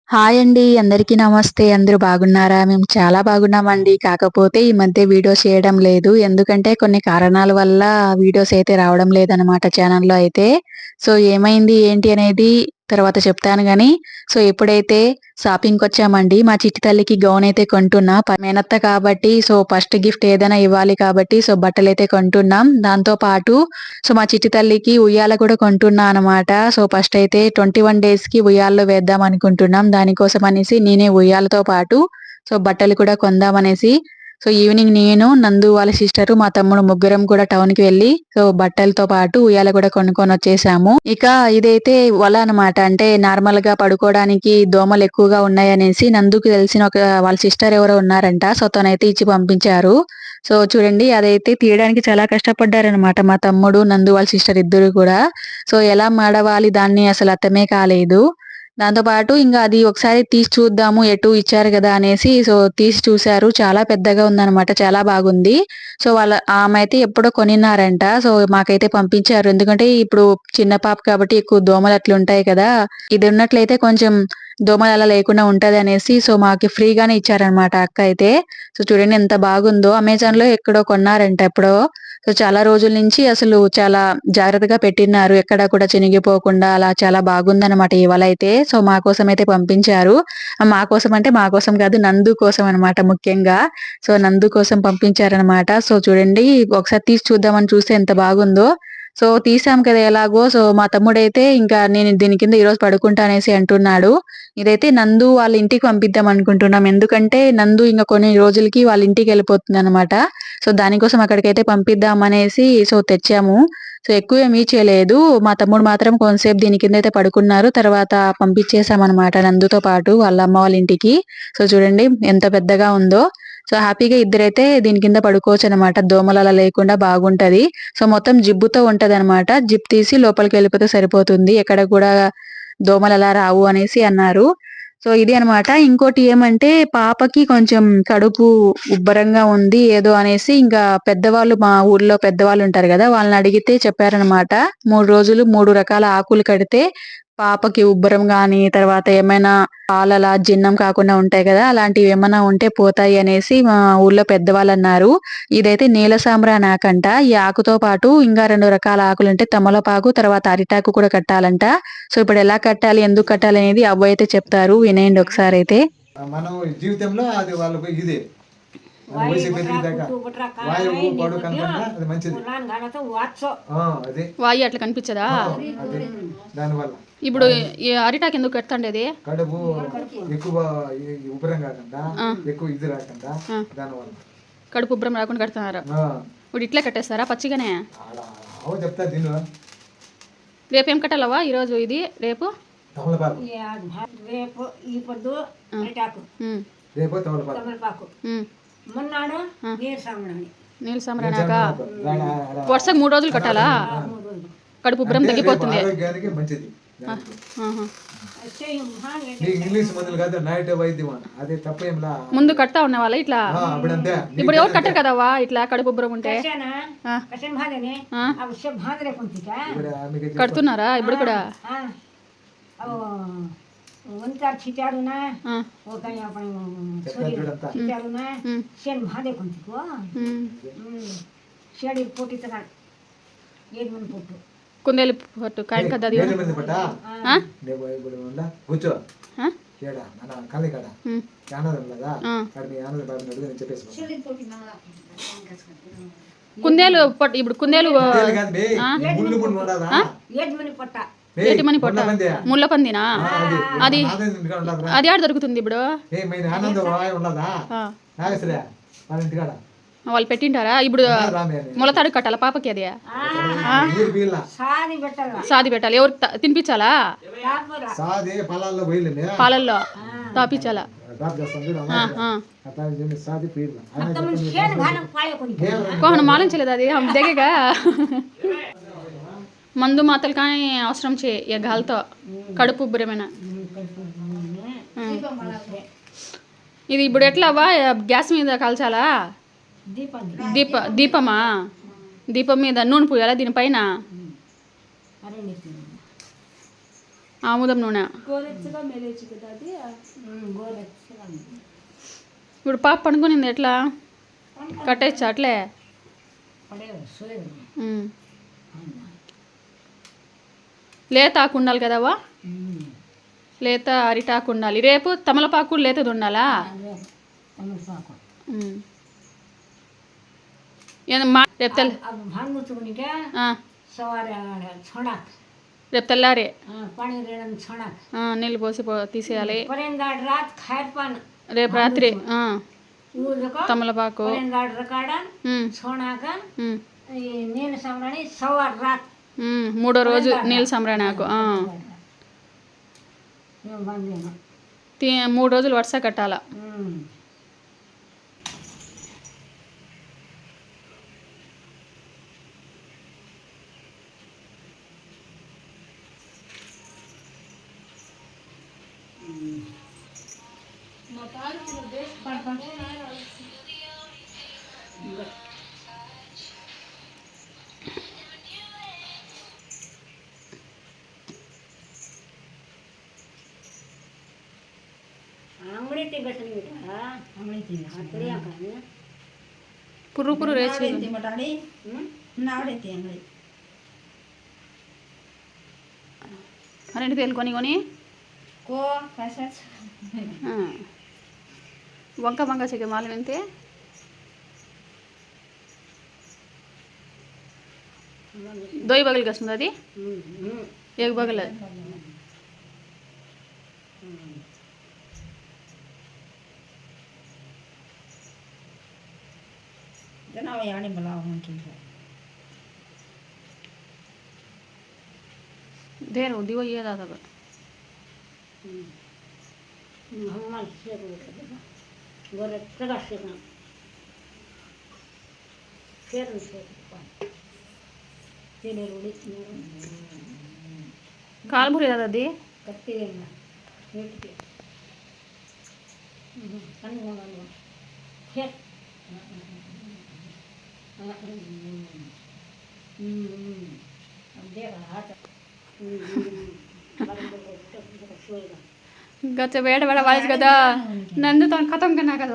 Hi అండి. అందరికీ నమస్తే. అందరూ బాగున్నారా? మేము చాలా బాగున్నామండి. కాకపోతే ఈ మధ్య వీడియోస్ చేయడం లేదు. ఎందుకంటే కొన్ని కారణాల వల్ల వీడియోస్ అయితే రావడం లేదనమాట ఛానెల్‌లో అయితే. సో, ఏమైంది ఏంటి అనేది తర్వాత చెప్తాను గానీ, సో, ఇప్పుడైతే షాపింగ్‌కొచ్చామండి. మా చిట్టి తల్లికి గౌన్ అయితే కొంటున్నా. మేనత్త కాబట్టి సో, ఫస్ట్ గిఫ్ట్ ఏదైనా ఇవ్వాలి కాబట్టి సో, బట్టలైతే కొంటున్నాం. దాంతో పాటు సో, మా చిట్టి తల్లికి ఉయ్యాల కూడా కొంటున్నా అనమాట. సో, ఫస్ట్ అయితే 21 డేస్‌కి ఉయ్యాల్లో వేద్దాం అనుకుంటున్నాం. దానికోసం అనేసి నేనే ఉయ్యాలతో పాటు సో, బట్టలు కూడా కొందామనేసి సో, ఈవినింగ్ నేను, నందు వాళ్ళ సిస్టరు, మా తమ్ముడు ముగ్గురం కూడా టౌన్‌కి వెళ్లి సో, బట్టలతో పాటు ఉయ్యాల కూడా కొనుక్కొనొచ్చేసాము. ఇక ఇదైతే వల అనమాట. అంటే నార్మల్‌గా పడుకోవడానికి దోమలు ఎక్కువగా ఉన్నాయనేసి నందుకి తెలిసిన ఒక వాళ్ళ సిస్టర్ ఎవరో ఉన్నారంట. సో, తనైతే ఇచ్చి పంపించారు. సో, చూడండి అదైతే తీయడానికి చాలా కష్టపడ్డారనమాట. మా తమ్ముడు, నందు వాళ్ళ సిస్టర్ ఇద్దరు కూడా. సో, ఎలా మడవాలి దాన్ని అసలు అర్థమే కాలేదు. దాంతో పాటు ఇంగా అది ఒకసారి తీసి చూద్దాము ఎటు ఇచ్చారు గదా! అనేసి సో, తీసి చూసారు. చాలా పెద్దగా ఉందనమాట. చాలా బాగుంది. సో, ఆమె అయితే ఎప్పుడో కొనిన్నారంట. సో, మాకైతే పంపించారు. ఎందుకంటే ఇప్పుడు చిన్న పాప కాబట్టి ఎక్కువ దోమలు అట్లుంటాయి కదా! ఇది ఉన్నట్లయితే కొంచెం దోమలు అలా లేకుండా ఉంటదనేసి సో, మాకు ఫ్రీగానే ఇచ్చారనమాట అక్క అయితే. సో, చూడండి ఎంత బాగుందో. అమెజాన్‌లో ఎక్కడో కొన్నారంట ఎప్పుడో. సో, చాలా రోజుల నుంచి అసలు చాలా జాగ్రత్తగా పెట్టిన్నారు. ఎక్కడ కూడా చినిగిపోకుండా అలా చాలా బాగుందనమాట ఈ వలైతే. సో, మా కోసమయితే పంపించారు. మా కోసం అంటే మా కోసం కాదు నందు కోసం అనమాట ముఖ్యంగా. సో, నందు కోసం పంపించారనమాట. సో, చూడండి ఒకసారి తీసి చూద్దామని చూస్తే ఎంత బాగుందో. సో, తీసాం కదా ఎలాగో సో, మా తమ్ముడైతే ఇంకా నేను దీని కింద ఈరోజు పడుకుంటా అనేసి అంటున్నాడు. ఇదైతే నందు వాళ్ళ ఇంటికి పంపిద్దాం అనుకుంటున్నాం. ఎందుకంటే నందు ఇంక కొన్ని రోజులకి వాళ్ళ ఇంటికెళ్ళిపోతుందనమాట. సో, దానికోసం అక్కడికైతే పంపిద్దామనేసి సో, తెచ్చాము. సో, ఎక్కువేమీ చేయలేదు. మా తమ్ముడు మాత్రం కొంతసేపు దీని కిందయితే పడుకున్నారు. తర్వాత పంపించేసామనమాట నందుతో పాటు వాళ్ళ అమ్మ వాళ్ళ ఇంటికి. సో, చూడండి ఎంత పెద్దగా ఉందో. సో, హ్యాపీగా ఇద్దరైతే దీని కింద పడుకోవచ్చనమాట. దోమలలా లేకుండా బాగుంటది. సో, మొత్తం జిప్పుతో ఉంటదనమాట. జిప్ తీసి లోపలికెళ్ళిపోతే సరిపోతుంది. ఎక్కడ కూడా దోమలలా రావు అనేసి అన్నారు. సో, ఇది అనమాట. ఇంకోటి ఏమంటే పాపకి కొంచెం కడుపు ఉబ్బరంగా ఉంది ఏదో అనేసి ఇంకా పెద్దవాళ్ళు మా ఊర్లో పెద్దవాళ్ళుంటారు గదా! వాళ్ళనడిగితే చెప్పారనమాట. 3 రోజులు 3 రకాల ఆకులు కడితే పాపకి ఉబ్బరం గానీ, తర్వాత ఏమైనా పాలలా జీర్ణం కాకుండా ఉంటాయి గదా! అలాంటివేమన్నా ఉంటే పోతాయి అనేసి మా ఊర్లో పెద్దవాళ్ళన్నారు. ఇదైతే నీల సాంబ్రాణి ఆకంట. ఈ ఆకుతో పాటు ఇంకా 2 రకాల ఆకులుంటే తమలపాకు, తర్వాత అరిటాకు కూడా కట్టాలంట. సో, ఇప్పుడెలా కట్టాలి, ఎందుకు కట్టాలనేది అవ్వయితే చెప్తారు. వినేయండి ఒకసారియితే. మనం జీవితంలో అది వాళ్ళకు ఇదే వయసు పెరిగేదాకా వాయువు పడు కనుక అది మంచిది. అదే వాయు అట్లా కనిపించదా? అదే దానివల్ల ఇప్పుడు ఈ అరిటాకు ఎందుకు కడతాండేది? కడుపు ఎక్కువ ఉబ్బరం కాకుండా ఎక్కువ ఇది రాకుండా దానివల్ల కడుపు ఉబ్బరం రాకుండా కడుతున్నారు. ఇప్పుడు ఇట్లే కట్టేస్తారా పచ్చిగానే? అవు చెప్తా దీని రేపు ఏం కట్టాలవా? ఈరోజు ఇది రేపు తమలపాకు రేపు ఈ పొద్దు అరిటాకు రేపు తమలపాకు మొన్నాడు నీరు సాంబ్రాణి. నీళ్ళు సాంబ్రాణాక వరుసగా 3 రోజులు కట్టాలా? కడుపు ఉబ్బరం తగ్గిపోతుంది. ఆరోగ్యానికి మంచిది. ఆహా. ఇంగ్లీష్ మందులు కాదు నైట్ వైద్యం అదే తప్పేంలా. ముందు కడతా ఉన్న వాళ్ళ ఇట్లా ఇప్పుడు ఎవరు కట్టరు కదవా ఇట్లా కడుపు ఉబ్బరం ఉంటే? కడుతున్నారా ఇప్పుడు కూడా? ಒಂತಾರು ಚಿಟಾರುನ ಓಕೈ आपण ಚಿಟಾರುನ शेण भादे कोणती शेडी पोटी ತರ ಏನ್ ಮನ್ ಪೊಟ್ಟು కుందేలు పొట్టు కాయన్ కదా అది కూర్చో ఏడా మన కళ్ళి కాడ యానదం లేదా అక్కడ యానద బాబుని అడుగు నేను చెప్పేసి కుందేలు పొట్టు ఇప్పుడు కుందేలు ముళ్ళు ముళ్ళు ఉండదా ఏడ్మని పొట్ట ఏటిమని పొట్ట ముళ్ళ పందినా? అది అది ఆడ దొరుకుతుంది ఇప్పుడు? వాళ్ళు పెట్టింటారా ఇప్పుడు? మొలతాడు కట్టాలా పాపకి? అది సాది పెట్టాలి. ఎవరు తినిపించాలా? పాలల్లో తాపించాలా? కోహన మాలించలేదు అది దగ్గరగా మందు మాతలు కానీ అవసరం చే గాలితో కడుపు ఉబ్బరమైన ఇది ఇప్పుడు ఎట్లావా? గ్యాస్ మీద కాల్చాలా? దీపమా? దీపం మీద నూనె పూయాలా దీనిపైన? ఆముదం నూనె. గోరెచ్చగా ఇప్పుడు పాప పడుకునింది ఎట్లా కట్టేయచ్చా అట్లే? లేత ఆకు ఉండాలి కదవా, లేత అరిటాకు ఉండాలి. రేపు తమలపాకు లేతది ఉండాలా? రేపు రేపు తెల్లారి నీళ్ళు పోసి తీసేయాలి. రేపు రాత్రి తమలపాకు మూడో రోజు నీళ్ళు సంబరానాకు 3 రోజులు వరుస కట్టాల. ಪುರು ರೇಚಿ ಅರೆಂಟಿ ತೇಲ್కొని కొని వంక వంక చికెన్ మాలు వింతే దోయి బగల్ కస్తుంది అది ఏక బగల్ यानी बुलाओ उनकी देर होती वो ये दादा पर हम से गोरे तगा से ना फिर से तेरे रोड़ी काल भरे दादा दी कत्ते ना वेट के कन गोना फिर गच्चे बैठ बड़ा बारिश का नंद तो खत्म करना का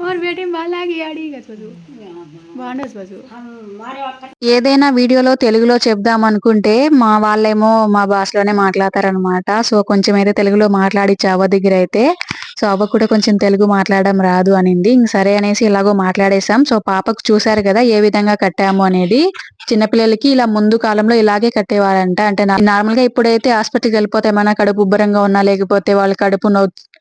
और बेटी बाला की आड़ी गच्चू బాండస్ బజు. ఏదైనా వీడియోలో తెలుగులో చెప్దాం అనుకుంటే మా వాళ్ళేమో మా భాషలోనే మాట్లాడతారనమాట. సో కొంచెం అయితే తెలుగులో మాట్లాడిచ్చి అవ్వ దగ్గర అయితే సో అవ్వ కూడా కొంచెం తెలుగు మాట్లాడడం రాదు అనింది. ఇంక సరే అనేసి ఇలాగో మాట్లాడేసాం. సో పాపకు చూసారు కదా ఏ విధంగా కట్టాము అనేది. చిన్నపిల్లలకి ఇలా ముందు కాలంలో ఇలాగే కట్టేవారంట. అంటే నార్మల్ గా ఇప్పుడైతే హాస్పిటల్కి వెళ్ళిపోతే ఏమైనా కడుపు ఉబ్బరంగా ఉన్నా లేకపోతే వాళ్ళు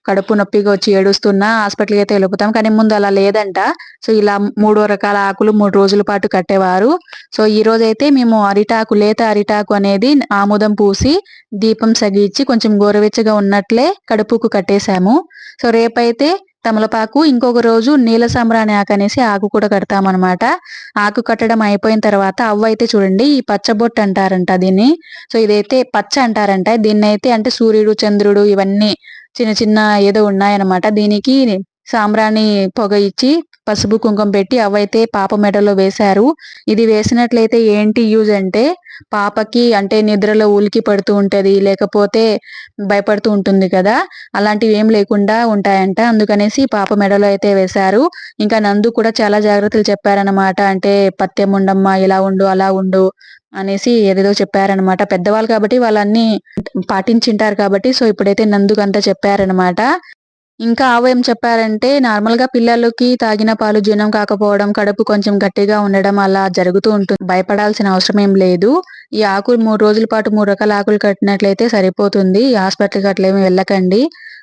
కడుపు నొప్పిగా వచ్చి ఏడుస్తున్నా హాస్పిటల్కి అయితే వెళ్ళిపోతాం. కానీ ముందు అలా లేదంట. సో ఇలా 3 రకాల ఆకులు 3 రోజుల పాటు కట్టేవారు. సో ఈ రోజు అయితే మేము అరిటాకు లేత అరిటాకు అనేది ఆముదం పూసి దీపం సగిచ్చి కొంచెం గోరువెచ్చగా ఉన్నట్లే కడుపుకు కట్టేశాము. సో రేపైతే తమలపాకు, ఇంకొక రోజు నీల సంబ్రాణి ఆకు అనేసి ఆకు కూడా కడతామన్నమాట. ఆకు కట్టడం అయిపోయిన తర్వాత అవ్వ అయితే చూడండి ఈ పచ్చబొట్టు అంటారంట దీన్ని. సో ఇదైతే పచ్చ అంటారంట. దీన్ని అయితే అంటే సూర్యుడు చంద్రుడు ఇవన్నీ చిన్న చిన్న ఏదో ఉన్నాయన్నమాట. దీనికి సాంబ్రాణి పొగ ఇచ్చి పసుపు కుంకుమ పెట్టి అవైతే పాప మెడలో వేశారు. ఇది వేసినట్లయితే ఏంటి యూజ్ అంటే పాపకి అంటే నిద్రలో ఉలికి పడుతూ ఉంటది లేకపోతే భయపడుతూ ఉంటుంది కదా, అలాంటివి ఏం లేకుండా ఉంటాయంట. అందుకనేసి పాప మెడలో అయితే వేశారు. ఇంకా నందు కూడా చాలా జాగ్రత్తలు చెప్పారనమాట. అంటే పత్యం ఉండమ్మా, ఇలా ఉండు అలా ఉండు అనేసి ఏదేదో చెప్పారనమాట. పెద్దవాళ్ళు కాబట్టి వాళ్ళన్నీ పాటించింటారు కాబట్టి సో ఇప్పుడైతే నందుకంతా చెప్పారనమాట. ఇంకా ఆవు ఏం చెప్పారంటే నార్మల్ గా పిల్లలకి తాగిన పాలు జీర్ణం కాకపోవడం, కడుపు కొంచెం గట్టిగా ఉండడం అలా జరుగుతూ ఉంటుంది. భయపడాల్సిన అవసరం ఏం లేదు. ఈ ఆకులు 3 రోజుల పాటు 3 రకాల ఆకులు కట్టినట్లయితే సరిపోతుంది. హాస్పిటల్కి అట్లేమి వెళ్ళకండి.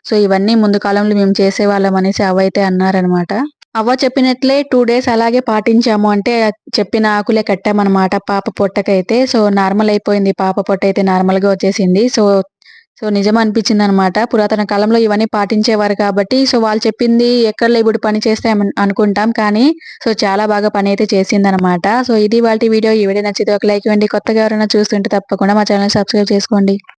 సో ఇవన్నీ ముందు కాలంలో మేము చేసేవాళ్ళం అనేసి అవ్వ అయితే అన్నారనమాట. అవ్వ చెప్పినట్లే 2 డేస్ అలాగే పాటించాము. అంటే చెప్పిన ఆకులే కట్టామన్నమాట పాప పొట్టకైతే. సో నార్మల్ అయిపోయింది. పాప పొట్ట అయితే నార్మల్ గా వచ్చేసింది. సో నిజం అనిపించింది అనమాట. పురాతన కాలంలో ఇవన్నీ పాటించేవారు కాబట్టి సో వాళ్ళు చెప్పింది ఎక్కడ ఇప్పుడు పని చేస్తే అనుకుంటాం కానీ సో చాలా బాగా పని అయితే చేసింది అనమాట. సో ఇది వాళ్ళ వీడియో. ఈ వీడియో నచ్చితే ఒక లైక్ ఇవ్వండి. కొత్తగా ఎవరైనా చూస్తుంటే తప్పకుండా మా ఛానల్ సబ్స్క్రైబ్ చేసుకోండి.